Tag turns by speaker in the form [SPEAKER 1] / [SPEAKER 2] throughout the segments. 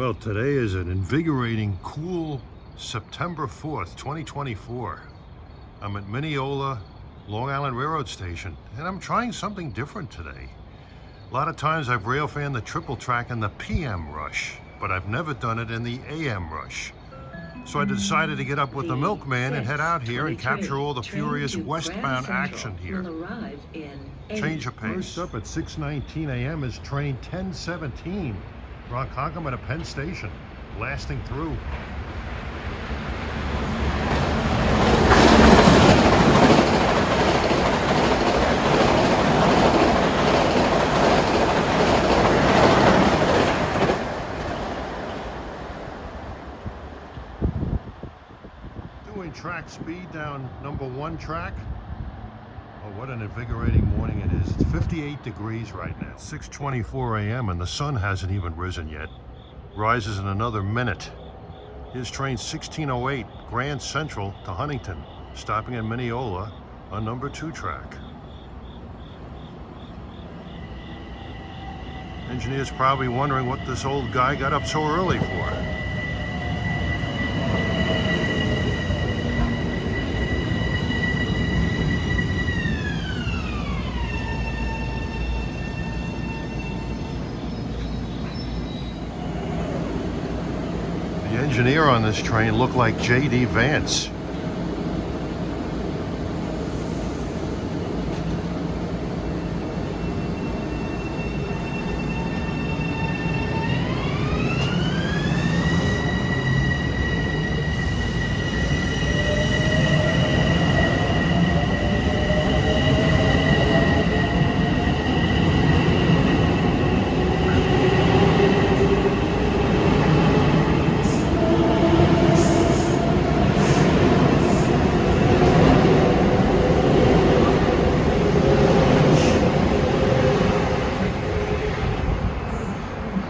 [SPEAKER 1] Well, today is an invigorating, cool September 4th, 2024. I'm at Mineola, Long Island Railroad Station, and I'm trying something different today. A lot of times I've rail fanned the triple track in the PM rush, but I've never done it in the AM rush. So I decided to get up with the milkman and head out here and capture all the furious westbound action here. Change of pace. First up at 6:19 a.m. is train 1017, Ronkonkoma to Penn Station, blasting through. Doing track speed down number 1 track. Oh, what an invigorating morning it is. It's 58 degrees right now. It's 6:24 a.m. and the sun hasn't even risen yet. Rises in another minute. Here's train 1608, Grand Central to Huntington, stopping in Mineola on number 2 track. Engineer's probably wondering what this old guy got up so early for. The engineer on this train looked like J.D. Vance.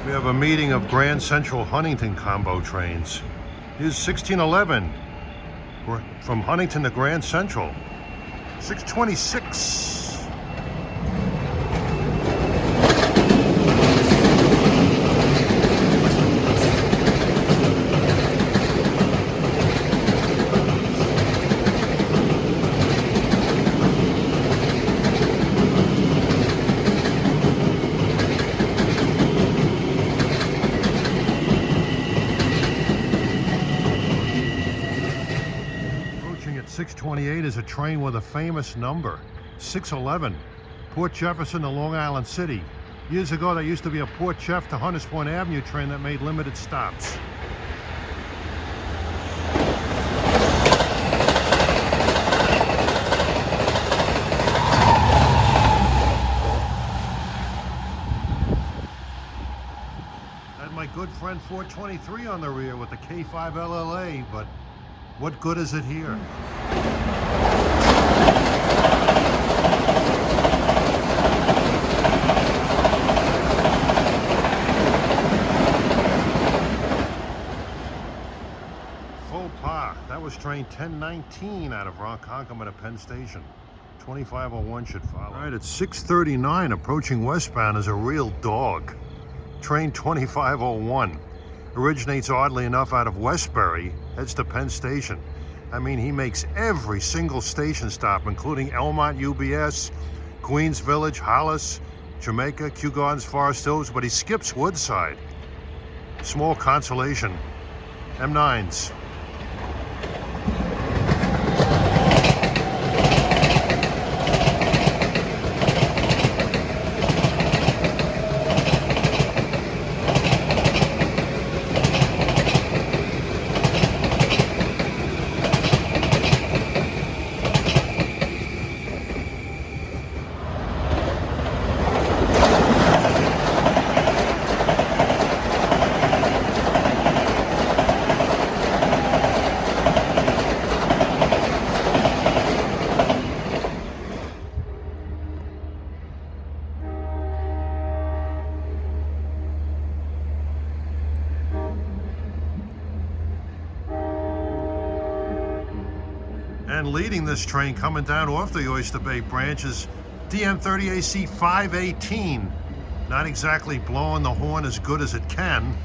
[SPEAKER 1] We have a meeting of Grand Central Huntington combo trains. Here's 1611 from Huntington to Grand Central. 626. At 628 is a train with a famous number, 611, Port Jefferson to Long Island City. Years ago, there used to be a Port Jeff to Hunters Point Avenue train that made limited stops. Had my good friend 423 on the rear with the K5 LLA, but what good is it here? Faux pas. That was train 1019 out of Ronkonkoma to Penn Station. 2501 should follow. All right, at 6:39, approaching westbound is a real dog. Train 2501. Originates oddly enough out of Westbury, heads to Penn Station. I mean, he makes every single station stop, including Elmont UBS, Queens Village, Hollis, Jamaica, Kew Gardens, Forest Hills, but he skips Woodside. Small consolation. M9s. And leading this train coming down off the Oyster Bay branch is DM30AC 518. Not exactly blowing the horn as good as it can.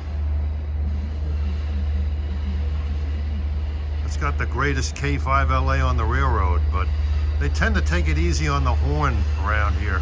[SPEAKER 1] It's got the greatest K5LA on the railroad, but they tend to take it easy on the horn around here.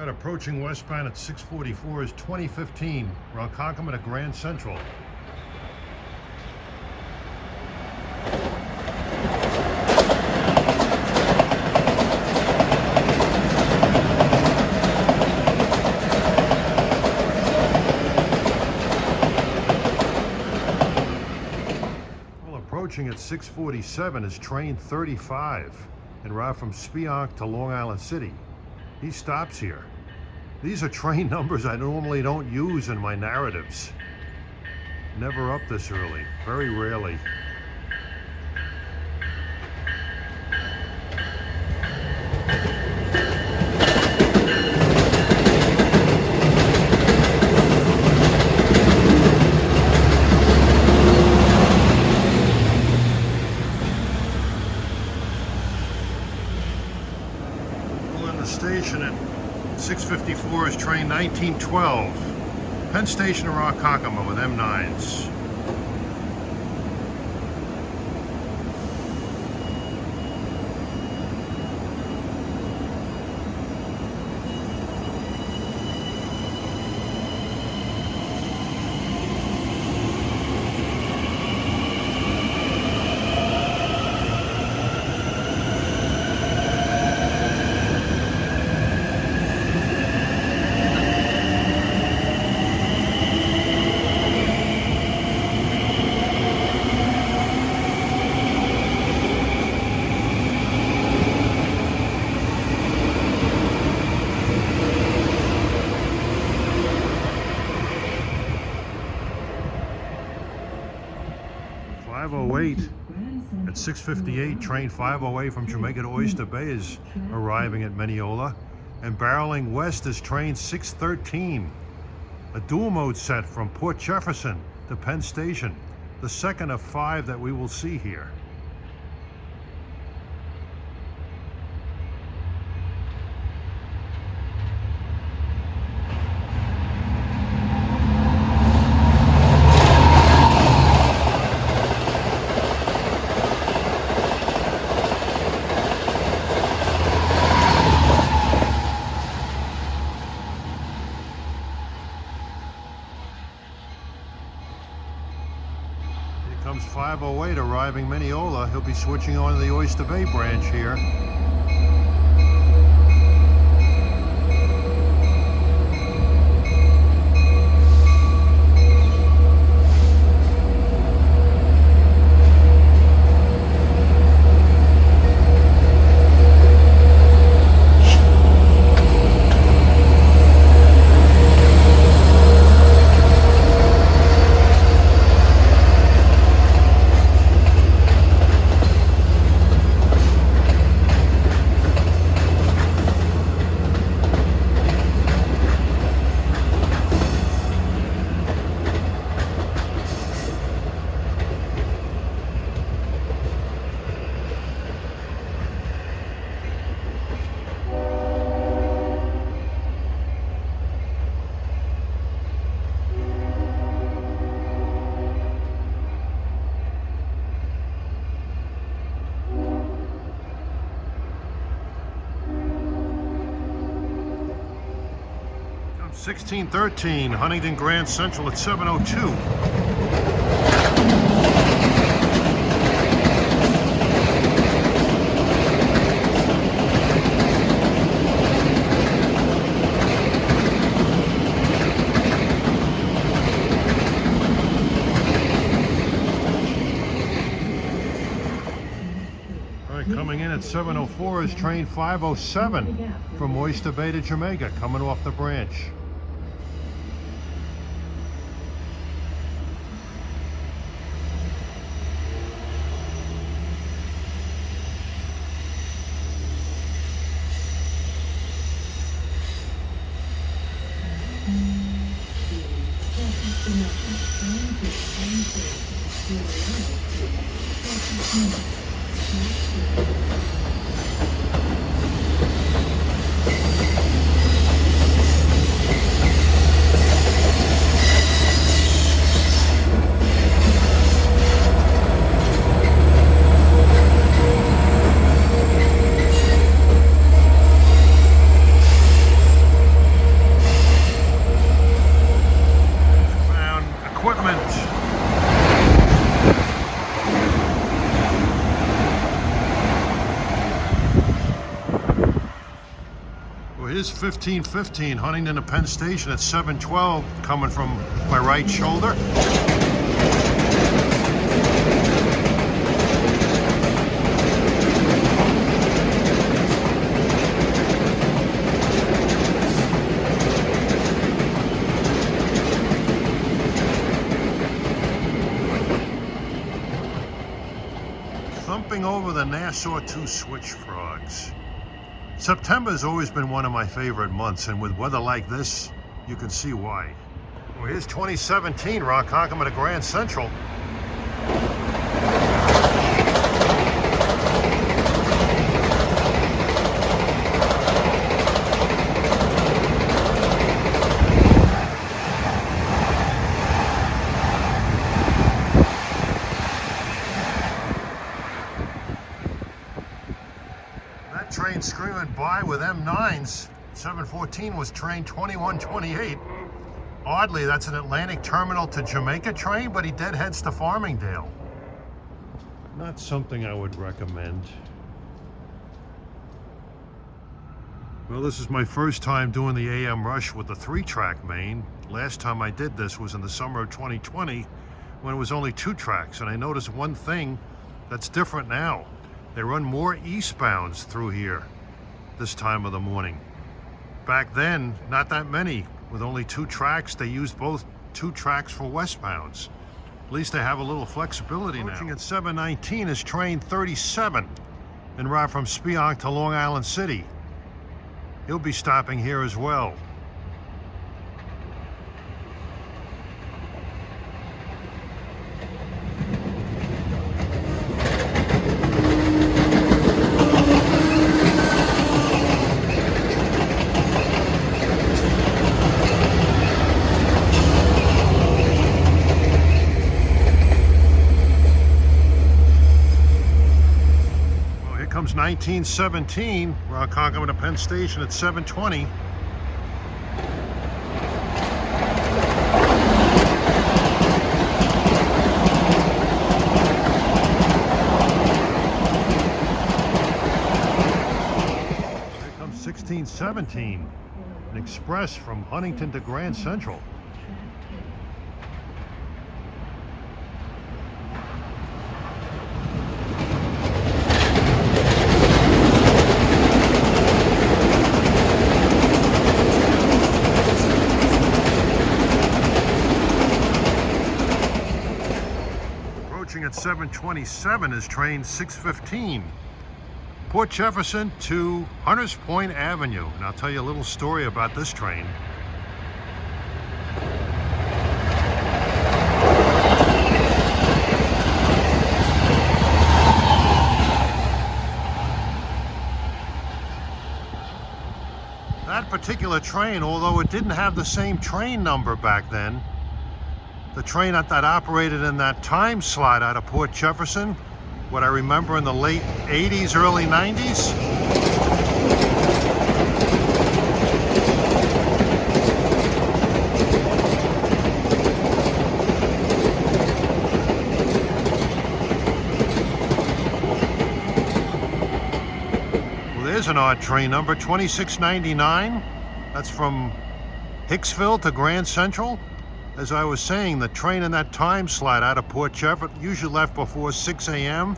[SPEAKER 1] Approaching westbound at 644 is 2015 Ronkonkoma to Grand Central. Well, approaching at 647 is train 35 en route from Spionk to Long Island City. He stops here. These are train numbers I normally don't use in my narratives. Never up this early, very rarely. Well, in the station at 654 is train 1912, Penn Station to Ronkonkoma with M9s. At 6:58, train 508 from Jamaica to Oyster Bay is arriving at Mineola, and barreling west is train 613, a dual mode set from Port Jefferson to Penn Station, the second of 5 that we will see here. Comes 508 arriving Mineola. He'll be switching on to the Oyster Bay branch here. 1613, Huntington Grand Central at 7:02. Coming in at 7:04 is train 507 from Oyster Bay to Jamaica, coming off the branch. Here's 1515, Huntington to Penn Station at 7:12, coming from my right shoulder. Thumping over the Nassau 2 switch frogs. September has always been one of my favorite months, and with weather like this, you can see why. Well, here's 2017 Ronkonkoma to Grand Central. Train screaming by with M9s. 714 was train 2128. Oddly, that's an Atlantic Terminal to Jamaica train, but he deadheads to Farmingdale. Not something I would recommend. Well, this is my first time doing the AM rush with the 3-track main. Last time I did this was in the summer of 2020 when it was only 2 tracks, and I noticed one thing that's different now. They run more eastbounds through here this time of the morning. Back then, not that many. With only 2 tracks, they used both 2 tracks for westbounds. At least they have a little flexibility now. Approaching at 7:19 is train 37, en route from Speonk to Long Island City. He'll be stopping here as well. Comes 1917, Ronkonkoma to Penn Station at 7:20. Here comes 1617, an express from Huntington to Grand Central. At 7:27 is train 615, Port Jefferson to Hunters Point Avenue. And I'll tell you a little story about this train. That particular train, although it didn't have the same train number back then, the train that operated in that time slot out of Port Jefferson, what I remember in the late 80s, early 90s. Here's an odd train number, 2699. That's from Hicksville to Grand Central. As I was saying, the train in that time slot out of Port Jefferson usually left before 6 a.m.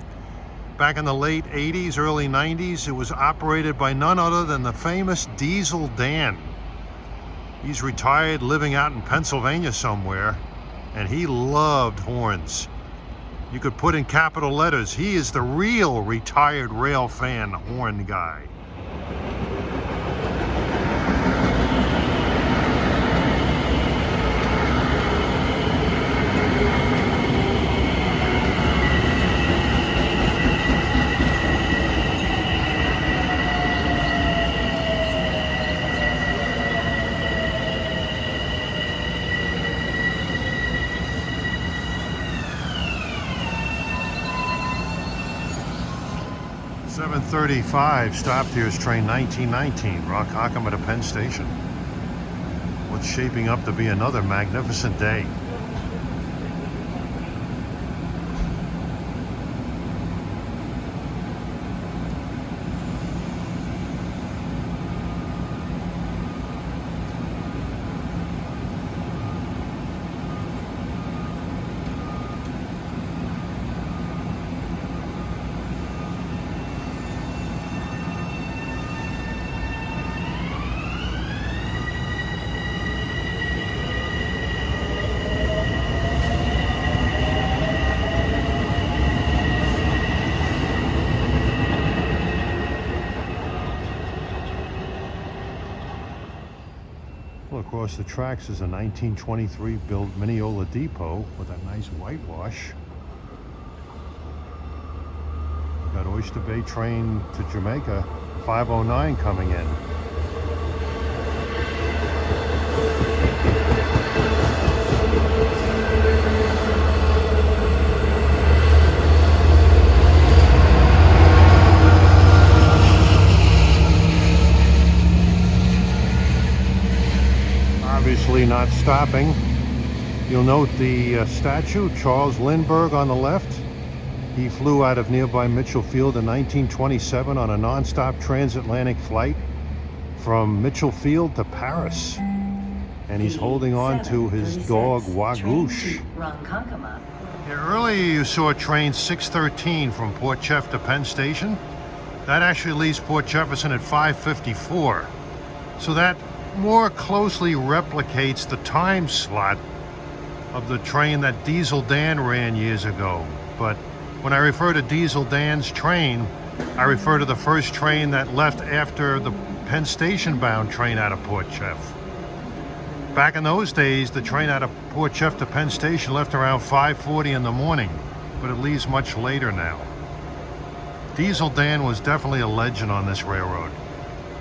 [SPEAKER 1] Back in the late 80s, early 90s, it was operated by none other than the famous Diesel Dan. He's retired, living out in Pennsylvania somewhere, and he loved horns. You could put in capital letters, he is the real retired rail fan horn guy. .35 stopped here's train 1919, Rockhampton to Penn Station. What's shaping up to be another magnificent day. Well, across the tracks is a 1923 built Mineola depot with a nice whitewash. We've got Oyster Bay train to Jamaica, 509 coming in. Obviously not stopping. You'll note the statue, Charles Lindbergh on the left. He flew out of nearby Mitchell Field in 1927 on a non-stop transatlantic flight from Mitchell Field to Paris. And he's holding on to his dog, Wagoosh. Earlier you saw train 613 from Port Jeff to Penn Station. That actually leaves Port Jefferson at 5:54. So that more closely replicates the time slot of the train that Diesel Dan ran years ago. But when I refer to Diesel Dan's train, I refer to the first train that left after the Penn Station bound train out of Port Jeff. Back in those days, the train out of Port Jeff to Penn Station left around 5:40 in the morning, but it leaves much later now. Diesel Dan was definitely a legend on this railroad.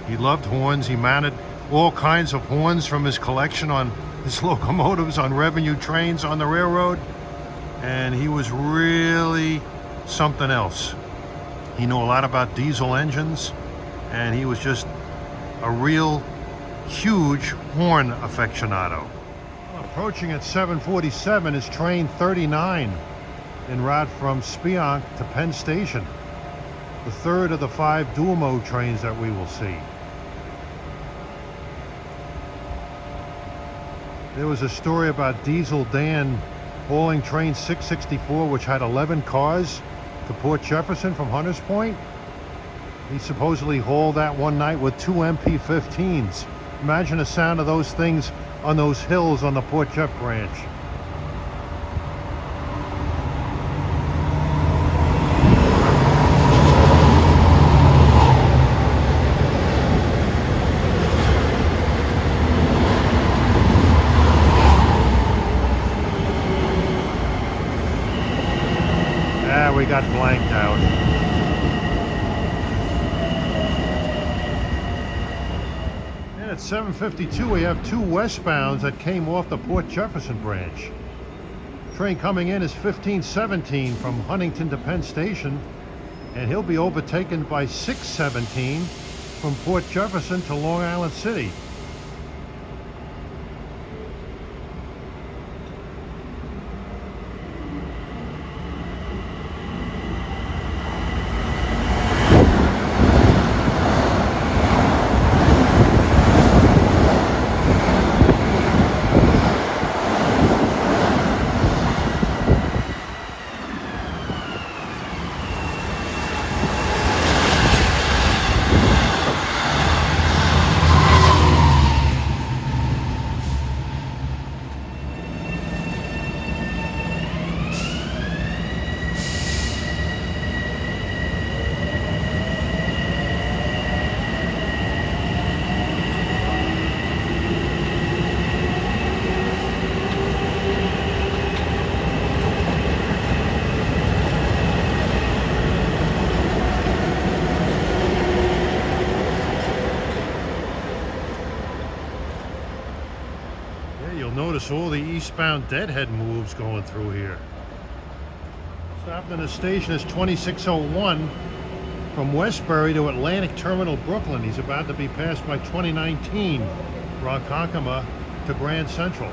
[SPEAKER 1] He loved horns. He mounted all kinds of horns from his collection on his locomotives on revenue trains on the railroad, and he was really something else. He knew a lot about diesel engines, and he was just a real huge horn aficionado. Approaching at 7:47 is train 39 en route from Spionk to Penn Station, the third of the 5 dual mode trains that we will see. There was a story about Diesel Dan hauling train 664, which had 11 cars, to Port Jefferson from Hunters Point. He supposedly hauled that one night with 2 MP-15s. Imagine the sound of those things on those hills on the Port Jeff branch. We got blanked out. And at 7:52 we have 2 westbounds that came off the Port Jefferson branch. Train coming in is 1517 from Huntington to Penn Station, and he'll be overtaken by 617 from Port Jefferson to Long Island City. notice all the eastbound deadhead moves going through here. Stopped in the station is 2601 from Westbury to Atlantic Terminal, Brooklyn. He's about to be passed by 2019 Ronkonkoma to Grand Central.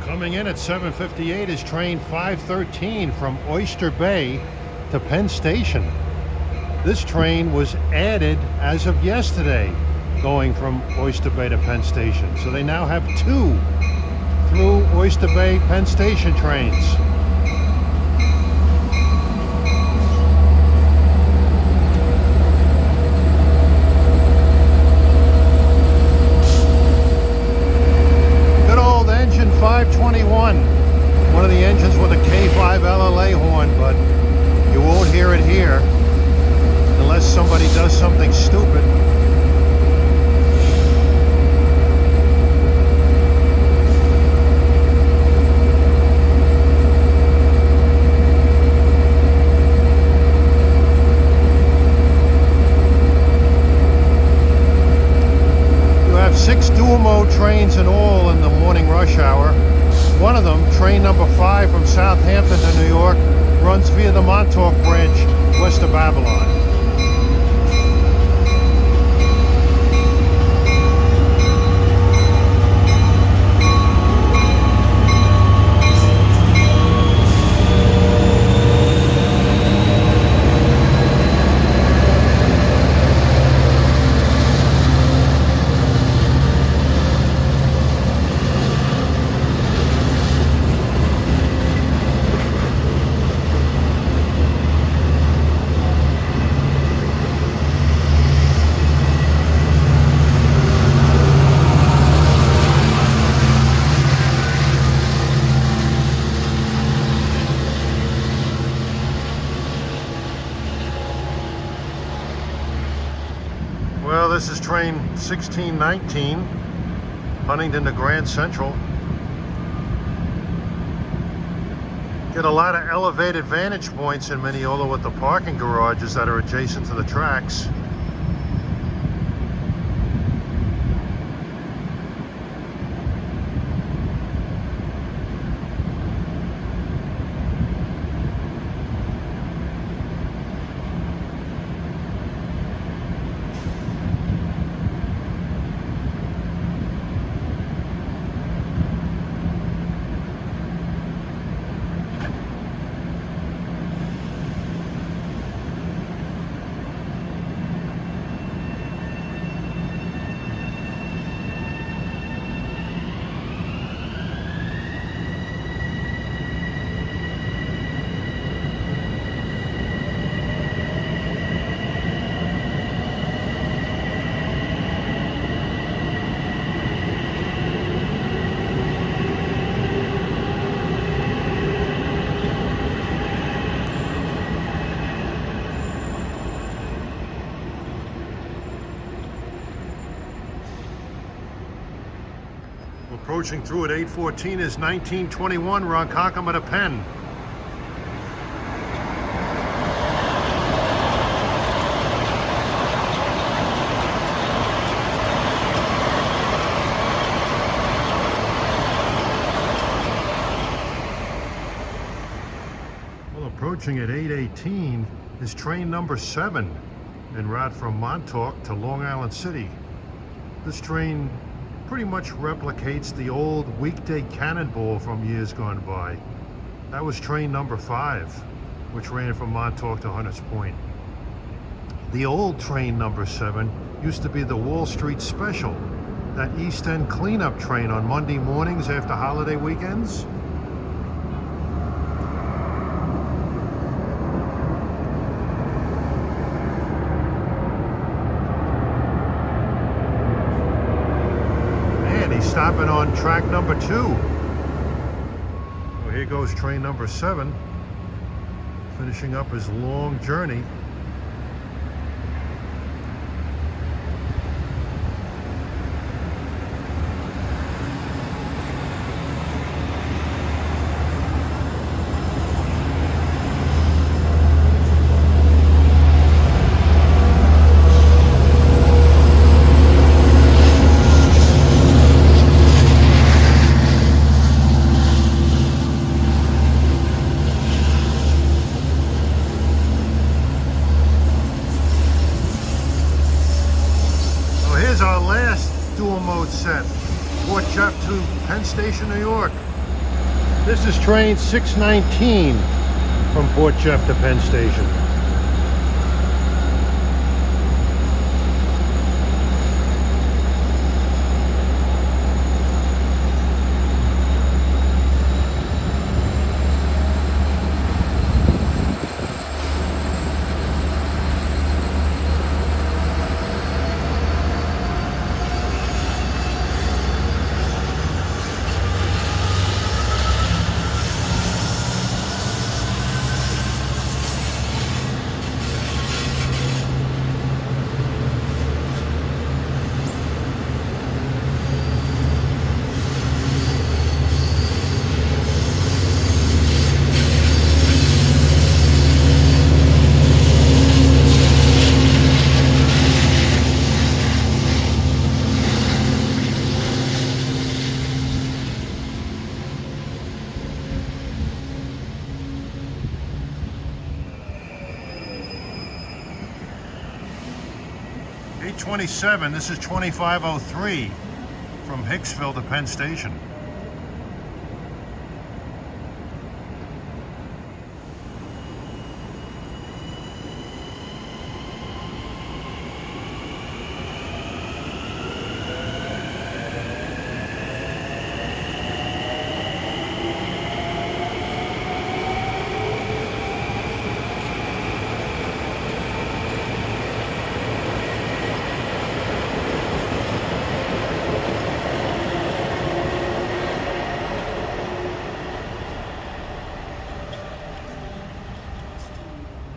[SPEAKER 1] Coming in at 7:58 is train 513 from Oyster Bay to Penn Station. This train was added as of yesterday, going from Oyster Bay to Penn Station. So they now have 2 through Oyster Bay Penn Station trains. Good old engine 521. One of the engines with a K5 LLA horn, but you won't hear it here unless somebody does something stupid. You have 6 dual-mode trains in all in the morning rush hour. One of them, train number 5 from Southampton to New York, runs via the Montauk branch west of Babylon. Well, this is train 1619, Huntington to Grand Central. Get a lot of elevated vantage points in Mineola with the parking garages that are adjacent to the tracks. Approaching through at 8:14 is 1921 Ronkonkoma to Penn. Well, approaching at 8:18 is train number 7 en route from Montauk to Long Island City. This train pretty much replicates the old weekday Cannonball from years gone by. That was train number 5, which ran from Montauk to Hunters Point. The old train number 7 used to be the Wall Street Special, that East End cleanup train on Monday mornings after holiday weekends. stopping on track number 2. Well, here goes train number 7, finishing up his long journey. Our last dual mode set, Port Jeff to Penn Station, New York. This is train 619 from Port Jeff to Penn Station. $8.27, this is 2503 from Hicksville to Penn Station.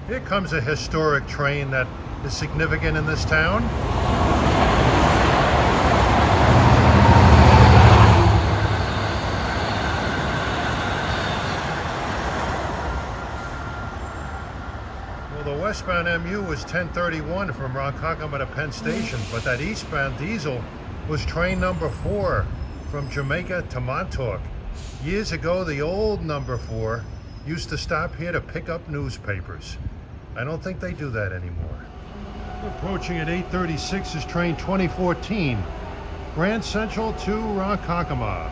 [SPEAKER 1] Here comes a historic train that is significant in this town. Well, the westbound MU was 1031 from Ronkonkoma to Penn Station, but that eastbound diesel was train number 4 from Jamaica to Montauk. Years ago, the old number 4 used to stop here to pick up newspapers. I don't think they do that anymore. Approaching at 8:36 is train 2014, Grand Central to Ronkonkoma.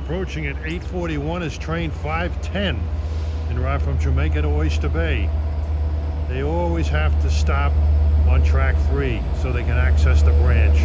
[SPEAKER 1] Approaching at 8:41 is train 510 en route from Jamaica to Oyster Bay. They always have to stop on track 3 so they can access the branch.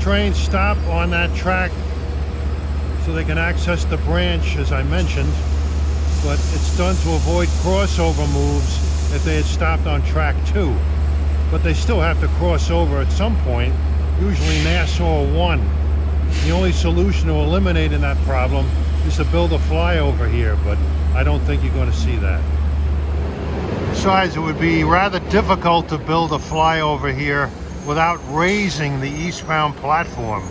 [SPEAKER 1] Trains stop on that track so they can access the branch, as I mentioned, but it's done to avoid crossover moves if they had stopped on track 2. But they still have to cross over at some point, usually Nassau 1. The only solution to eliminating that problem is to build a flyover here, but I don't think you're going to see that. Besides, it would be rather difficult to build a flyover here without raising the eastbound platform.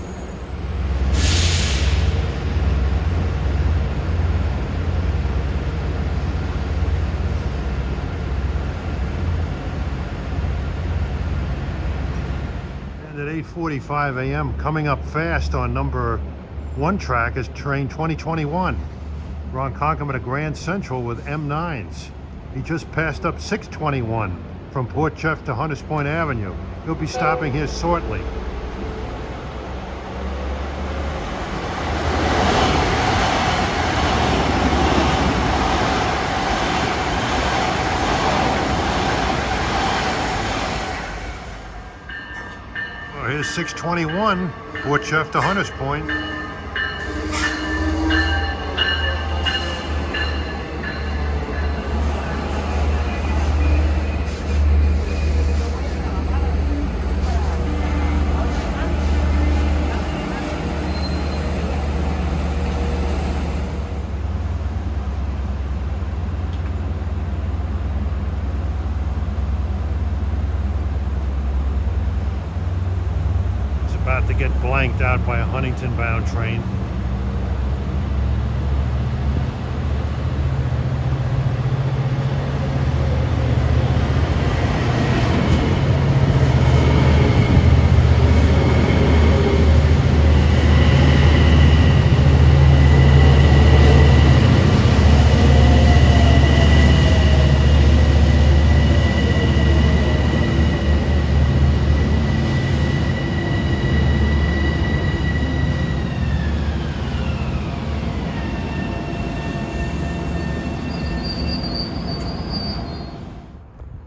[SPEAKER 1] at 8:45 a.m. coming up fast on number 1 track is train 2021. Ronkonkoma to Grand Central with M9s. He just passed up 621 from Port Jeff to Hunters Point Avenue. He'll be stopping here shortly. Well, here's 621, Port Jeff to Hunters Point. About to get blanked out by a Huntington-bound train.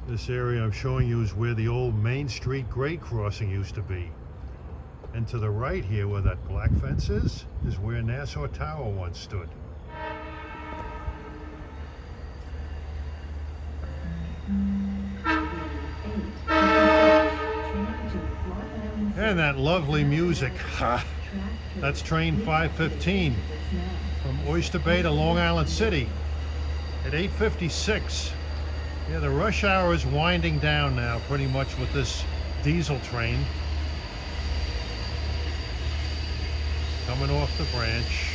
[SPEAKER 1] This area I'm showing you is where the old Main Street grade crossing used to be. And to the right here where that black fence is where Nassau Tower once stood. And that lovely music. That's train 515 from Oyster Bay to Long Island City at 8:56. Yeah, the rush hour is winding down now pretty much with this diesel train. Coming off the branch.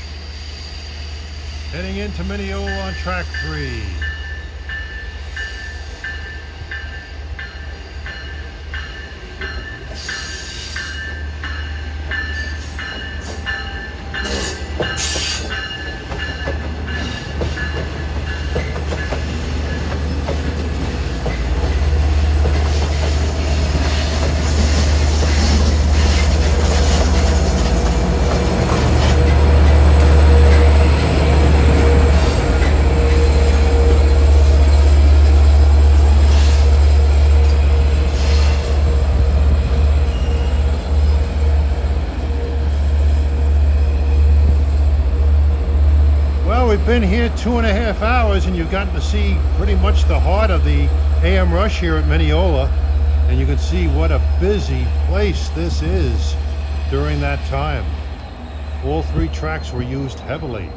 [SPEAKER 1] Heading into Mineola on track 3. We've been here 2.5 hours and you've gotten to see pretty much the heart of the AM rush here at Mineola, and you can see what a busy place this is during that time. All 3 tracks were used heavily.